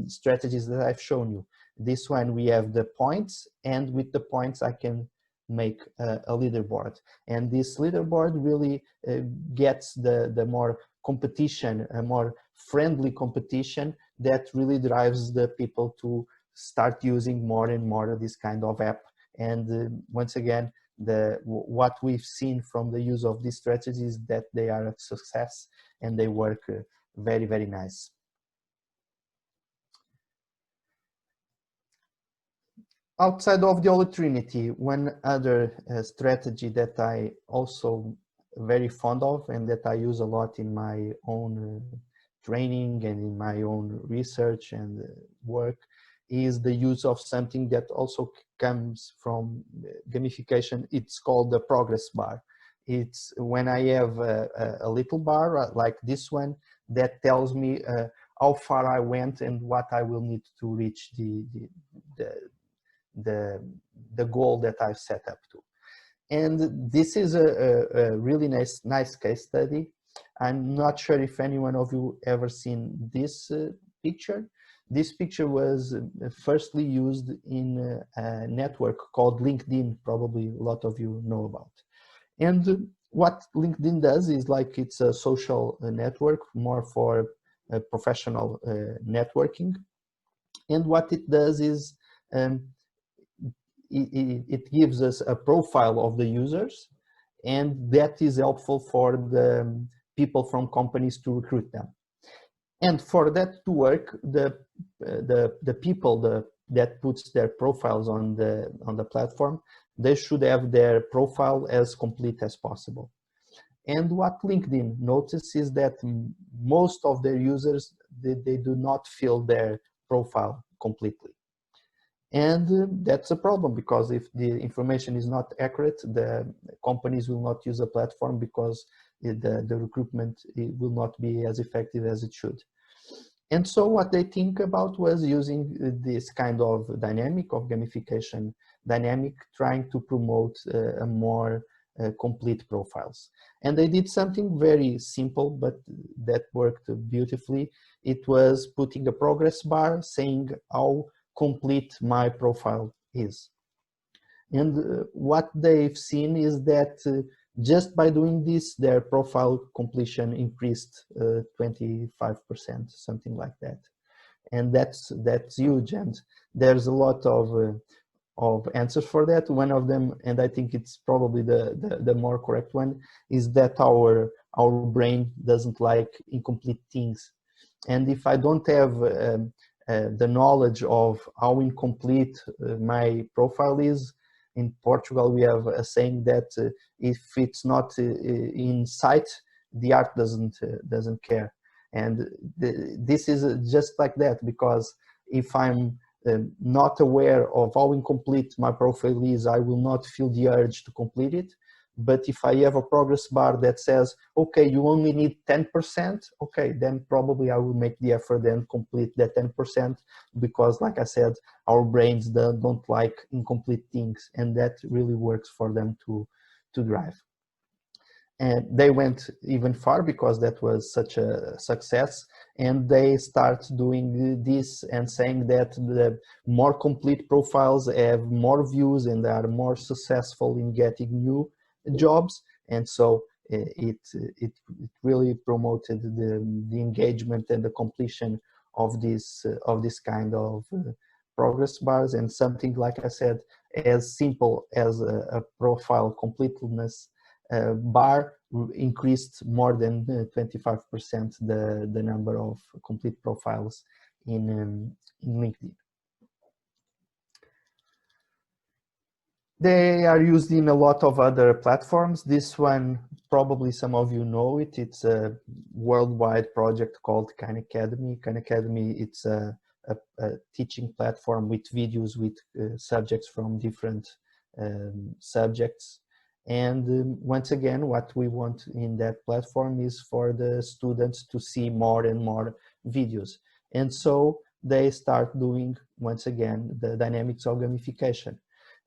strategies that I've shown you. This one, we have the points, and with the points I can make a leaderboard. And this leaderboard really gets the more competition, a more friendly competition that really drives the people to start using more and more of this kind of app. And once again, what we've seen from the use of these strategies is that they are a success and they work very, very nice. Outside of the Holy Trinity, one other strategy that I also very fond of and that I use a lot in my own training and in my own research and work is the use of something that also comes from gamification. It's called the progress bar. It's when I have a little bar like this one that tells me how far I went and what I will need to reach the goal that I've set up to. And this is a really nice case study I'm not sure if anyone of you ever seen this picture. This picture was firstly used in a network called LinkedIn, probably a lot of you know about. And what LinkedIn does is like it's a social network more for professional networking. And what it does is it gives us a profile of the users, and that is helpful for the people from companies to recruit them. And for that to work, the people that puts their profiles on the platform, they should have their profile as complete as possible. And what LinkedIn notices is that most of their users, they do not fill their profile completely. And that's a problem, because if the information is not accurate, the companies will not use the platform, because the recruitment will not be as effective as it should. And so what they think about was using this kind of dynamic of gamification dynamic, trying to promote a more complete profiles. And they did something very simple, but that worked beautifully. It was putting a progress bar saying how complete my profile is. And what they've seen is that just by doing this, their profile completion increased 25%, something like that. And that's huge. And there's a lot of answers for that. One of them, and I think it's probably the more correct one, is that our brain doesn't like incomplete things. And if I don't have the knowledge of how incomplete my profile is, in Portugal we have a saying that if it's not in sight, the art doesn't care. And this is just like that, because if I'm not aware of how incomplete my profile is, I will not feel the urge to complete it. But if I have a progress bar that says, okay, you only need 10%, okay, then probably I will make the effort and complete that 10%, because like I said, our brains don't like incomplete things, and that really works for them to drive. And they went even far, because that was such a success, and they start doing this and saying that the more complete profiles have more views and are more successful in getting new jobs. And so it really promoted the engagement and the completion of this kind of progress bars. And something, like I said, as simple as a profile completeness bar increased more than 25% the number of complete profiles in LinkedIn. They are used in a lot of other platforms. This one, probably some of you know it. It's a worldwide project called Khan Academy. Khan Academy, it's a teaching platform with videos with subjects from different subjects. And once again, what we want in that platform is for the students to see more and more videos. And so they start doing, once again, the dynamics of gamification.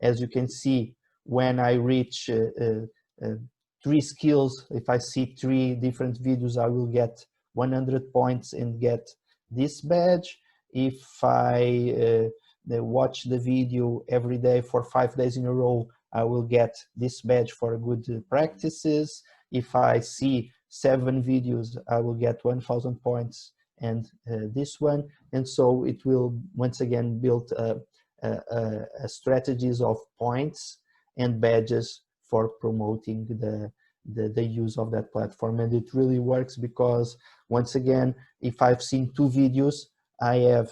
As you can see, when I reach 3 skills, if I see 3 different videos, I will get 100 points and get this badge. If I watch the video every day for 5 days in a row, I will get this badge for good practices. If I see 7 videos, I will get 1,000 points and this one. And so it will once again build strategies of points and badges for promoting the use of that platform. And it really works, because once again, if I've seen 2 videos, I have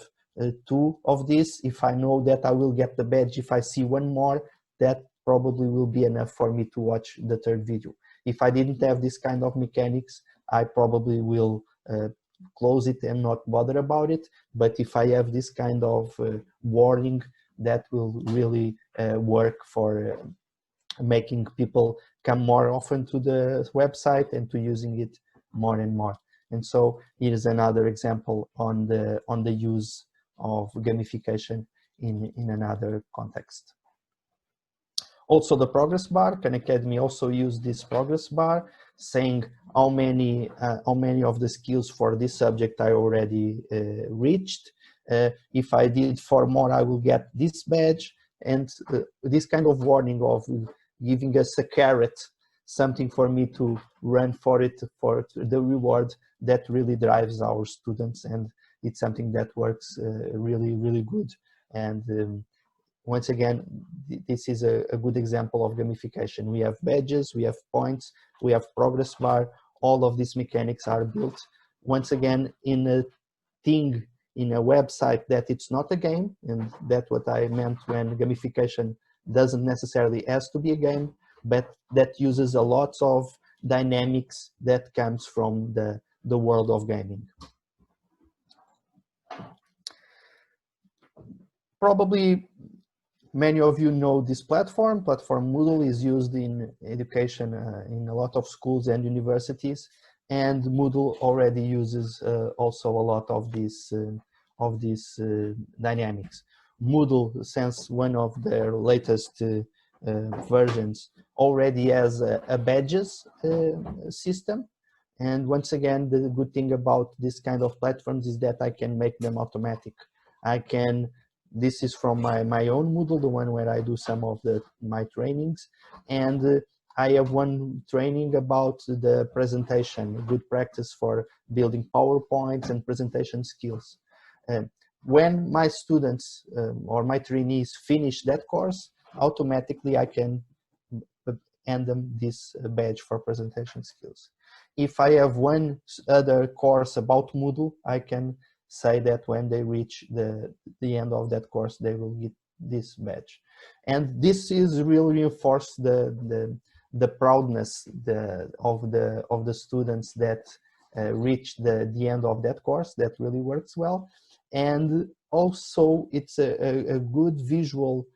2 of this. If I know that I will get the badge, if I see 1 more, that probably will be enough for me to watch the 3rd video. If I didn't have this kind of mechanics, I probably will close it and not bother about it. But if I have this kind of warning, that will really work for making people come more often to the website and to using it more and more. And so here is another example on the use of gamification in another context. Also the progress bar, Khan Academy also used this progress bar. saying how many of the skills for this subject I already reached. If I did 4 more, I will get this badge, and this kind of warning of giving us a carrot, something for me to run for it, for the reward, that really drives our students, and it's something that works really good. And once again, this is a good example of gamification. We have badges, we have points, we have progress bar. All of these mechanics are built, once again, in a thing, in a website that it's not a game, and that's what I meant when gamification doesn't necessarily has to be a game, but that uses a lot of dynamics that comes from the world of gaming. Probably many of you know this platform. Platform Moodle is used in education in a lot of schools and universities, and Moodle already uses also a lot of these dynamics. Moodle, since one of their latest versions, already has a badges system. And once again, the good thing about this kind of platforms is that I can make them automatic. This is from my own Moodle, the one where I do some of my trainings. And I have one training about the presentation, good practice for building PowerPoints and presentation skills. When my students or my trainees finish that course, automatically I can hand them this badge for presentation skills. If I have one other course about Moodle, I can say that when they reach the end of that course, they will get this badge. And this is really reinforce the proudness of the students that reach the end of that course. That really works well. And also it's a good visual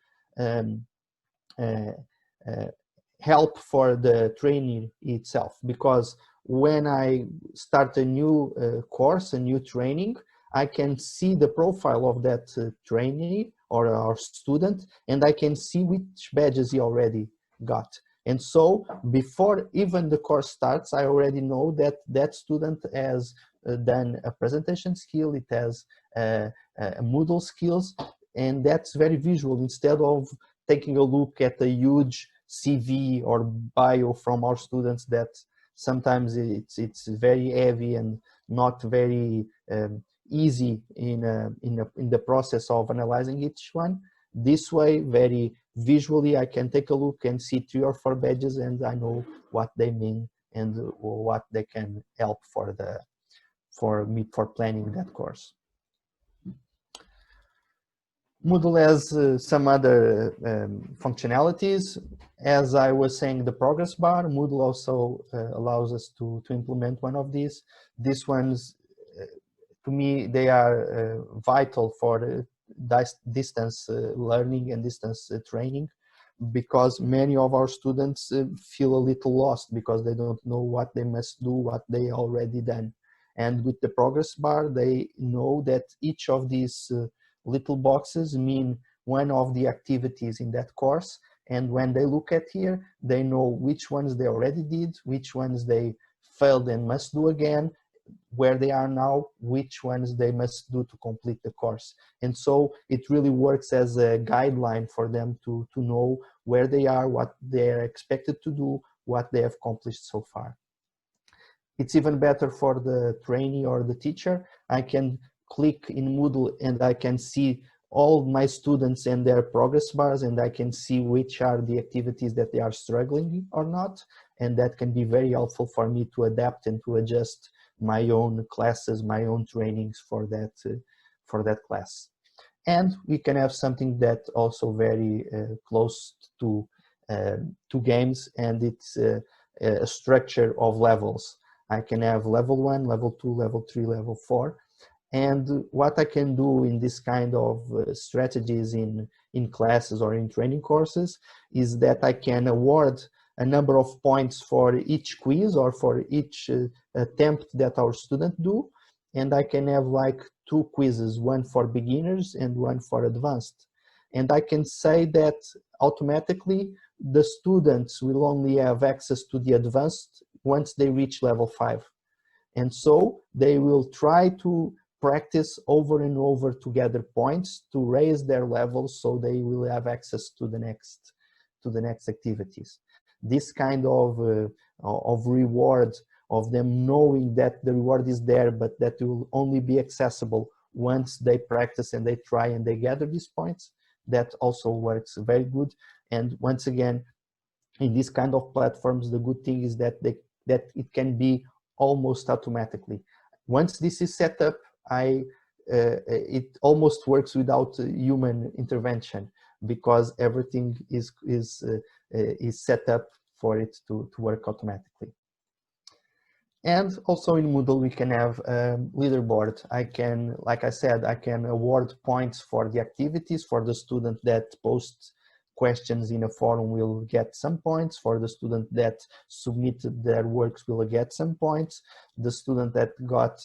help for the trainee itself, because when I start a new course, a new training, I can see the profile of that trainee or our student, and I can see which badges he already got. And so before even the course starts, I already know that that student has done a presentation skill, it has a Moodle skills, and that's very visual, instead of taking a look at a huge CV or bio from our students that sometimes it's very heavy and not very easy in the process of analyzing each one. This way, very visually, I can take a look and see 3 or 4 badges, and I know what they mean and what they can help for me for planning that course. Moodle has some other functionalities. As I was saying, the progress bar, Moodle also allows us to implement one of these. These ones, to me, they are vital for distance learning and distance training, because many of our students feel a little lost because they don't know what they must do, what they already done. And with the progress bar, they know that each of these little boxes mean one of the activities in that course, and when they look at here, they know which ones they already did, which ones they failed and must do again, where they are now, which ones they must do to complete the course. And so it really works as a guideline for them to know where they are, what they are expected to do, what they have accomplished so far. It's even better for the trainee or the teacher. I can click in Moodle and I can see all my students and their progress bars, and I can see which are the activities that they are struggling or not. And that can be very helpful for me to adapt and to adjust my own classes, my own trainings for that class. And we can have something that also very close to games, and it's a structure of levels. I can have level 1, level 2, level 3, level 4. And what I can do in this kind of strategies in classes or in training courses is that I can award a number of points for each quiz or for each attempt that our student do. And I can have like 2 quizzes, one for beginners and one for advanced. And I can say that automatically the students will only have access to the advanced once they reach level 5. And so they will try to practice over and over to gather points to raise their levels, so they will have access to the next activities. This kind of reward, of them knowing that the reward is there, but that will only be accessible once they practice and they try and they gather these points, that also works very good. And once again, in this kind of platforms, the good thing is that it can be almost automatically. Once this is set up, it almost works without human intervention, because everything is set up for it to work automatically. And also in Moodle we can have leaderboard. Like I said, I can award points for the activities. For the student that posts questions in a forum will get some points. For the student that submitted their works will get some points. The student that got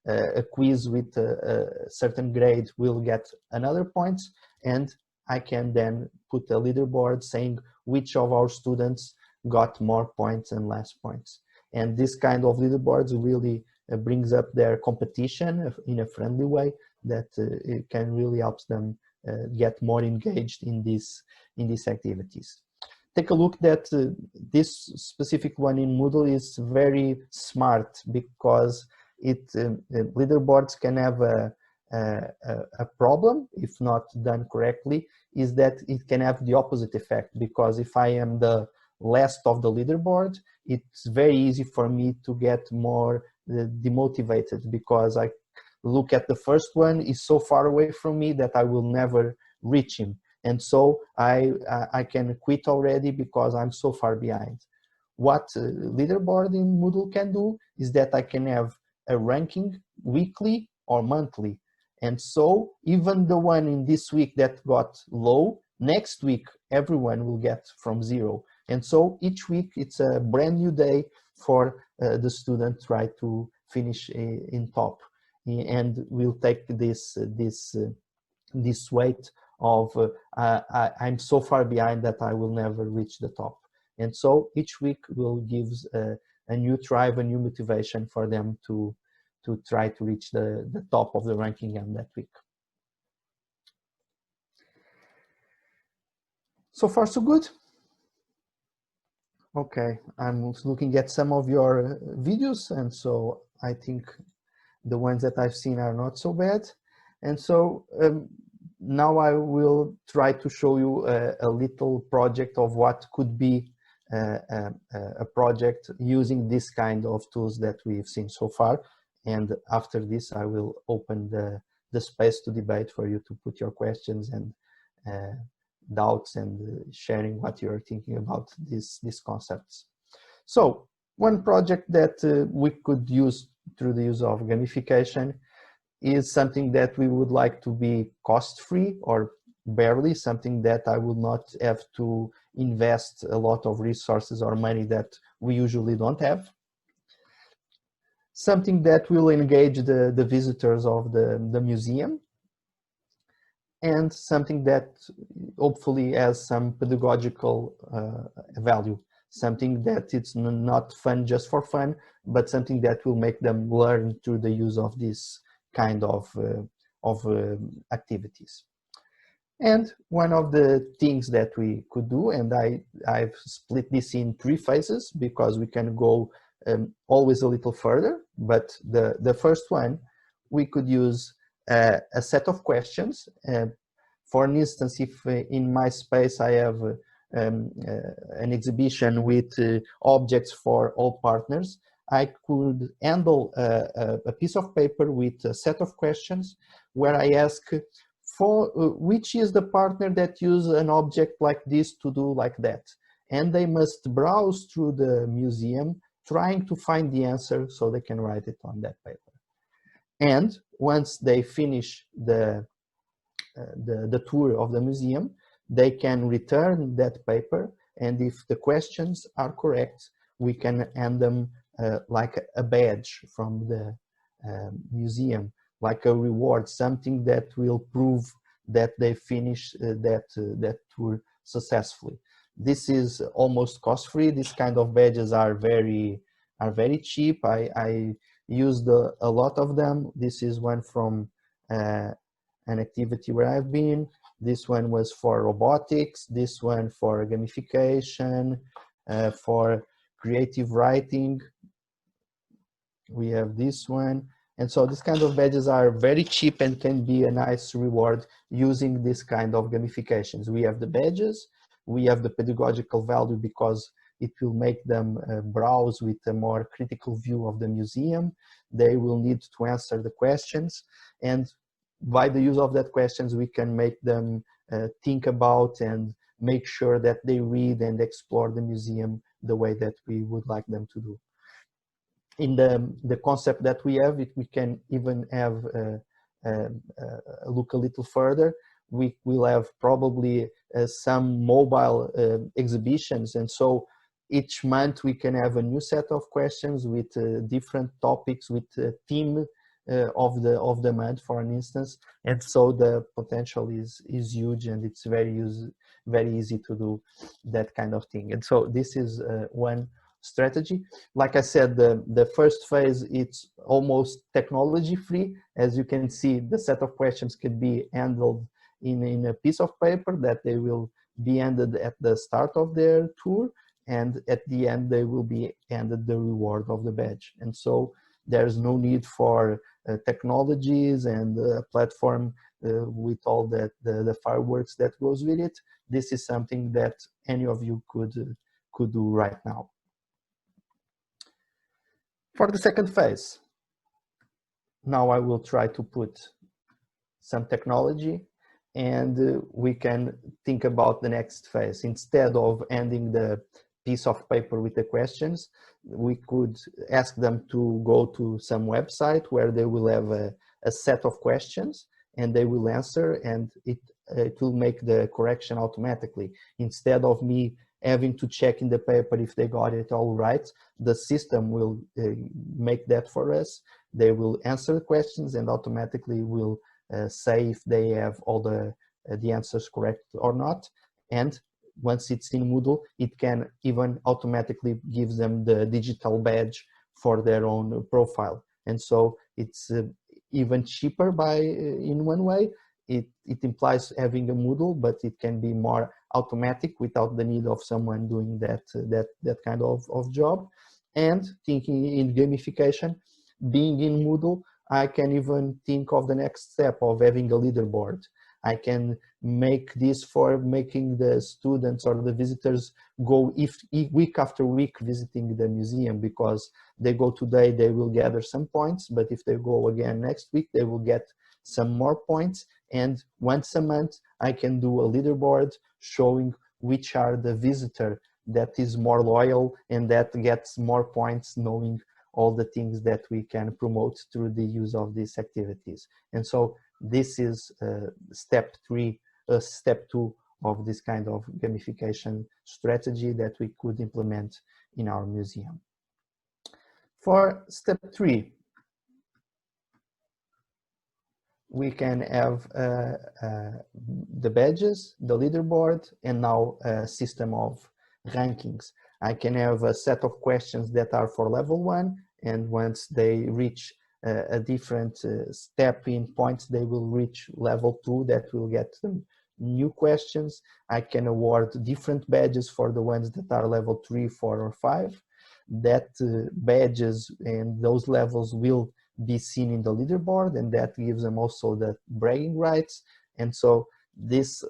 a quiz with a certain grade will get another points. And I can then put a leaderboard saying which of our students got more points and less points. And this kind of leaderboards really brings up their competition in a friendly way, that it can really help them get more engaged in these activities. Take a look that this specific one in Moodle is very smart, because leaderboards can have a problem if not done correctly, is that it can have the opposite effect. Because if I am the last of the leaderboard, it's very easy for me to get more demotivated, because I look at the first one is so far away from me that I will never reach him, and so I can quit already because I'm so far behind. What leaderboard in Moodle can do is that I can have a ranking weekly or monthly, and so even the one in this week that got low, next week everyone will get from 0. And so each week it's a brand new day for the student try to finish in top, and we'll take this weight of I'm so far behind that I will never reach the top. And so each week will give a new drive, a new motivation for them to try to reach the top of the ranking on that week. So far so good. Okay, I'm looking at some of your videos, and so I think the ones that I've seen are not so bad. And so now I will try to show you a little project of what could be a project using this kind of tools that we've seen so far. And after this, I will open the space to debate for you to put your questions and doubts and sharing what you're thinking about these concepts. So one project that we could use through the use of gamification is something that we would like to be cost-free, or barely, something that I will not have to invest a lot of resources or money that we usually don't have. Something that will engage the visitors of the museum, and something that hopefully has some pedagogical value, something that it's not fun just for fun, but something that will make them learn through the use of this kind of activities. And one of the things that we could do, and I've split this in 3 phases because we can go always a little further, but the first one, we could use a set of questions. For instance, if in my space I have an exhibition with objects for all partners, I could handle a piece of paper with a set of questions where I ask for which is the partner that uses an object like this to do like that. And they must browse through the museum trying to find the answer so they can write it on that paper. And once they finish the tour of the museum, they can return that paper, and if the questions are correct, we can hand them like a badge from the museum, like a reward, something that will prove that they finished that tour successfully. This is almost cost-free. These kind of badges are very are very cheap. I used a lot of them. This is one from an activity where I've been. This one was for robotics, this one for gamification, for creative writing. We have this one. And so these kind of badges are very cheap and can be a nice reward using this kind of gamifications. We have the badges, we have the pedagogical value because it will make them browse with a more critical view of the museum. They will need to answer the questions, and by the use of that questions, we can make them think about and make sure that they read and explore the museum the way that we would like them to do. In the concept that we have, we can even have look a little further. We will have probably some mobile exhibitions, and so each month we can have a new set of questions with different topics, with a theme of the month, for an instance. And so the potential is huge, and it's very easy to do that kind of thing. And so this is one strategy. Like I said, the first phase, it's almost technology free. As you can see, the set of questions can be handled in a piece of paper that they will be handed at the start of their tour, and at the end they will be handed the reward of the badge. And so there's no need for technologies and a platform with all the fireworks that goes with it. This is something that any of you could do right now. For the second phase, now I will try to put some technology, and we can think about the next phase. Instead of ending the piece of paper with the questions, we could ask them to go to some website where they will have a set of questions, and they will answer, and it will make the correction automatically. Instead of me having to check in the paper if they got it all right, the system will make that for us. They will answer the questions and automatically will say if they have all the answers correct or not. And once it's in Moodle, it can even automatically give them the digital badge for their own profile. And so it's even cheaper in one way. It implies having a Moodle, but it can be more automatic without the need of someone doing that kind of job. And thinking in gamification, being in Moodle, I can even think of the next step of having a leaderboard. I can make this for making the students or the visitors go week after week visiting the museum, because they go today, they will gather some points, but if they go again next week, they will get some more points. And once a month, I can do a leaderboard showing which are the visitor that is more loyal and that gets more points, knowing all the things that we can promote through the use of these activities. And so this is step 2 of this kind of gamification strategy that we could implement in our museum. For step 3, we can have the badges, the leaderboard, and now a system of rankings. I can have a set of questions that are for level 1, and once they reach a different step in points, they will reach level 2 that will get them new questions. I can award different badges for the ones that are level 3, 4, or 5. That badges and those levels will be seen in the leaderboard, and that gives them also the bragging rights. And so this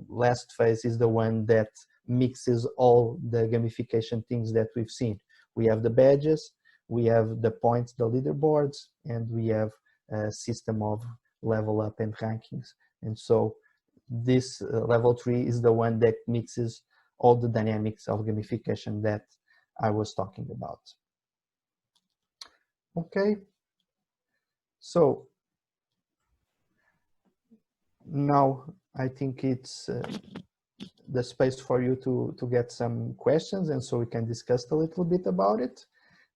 last phase is the one that mixes all the gamification things that we've seen. We have the badges, we have the points, the leaderboards, and we have a system of level up and rankings. And so this level 3 is the one that mixes all the dynamics of gamification that I was talking about. Okay. So now I think it's the space for you to get some questions, and so we can discuss a little bit about it.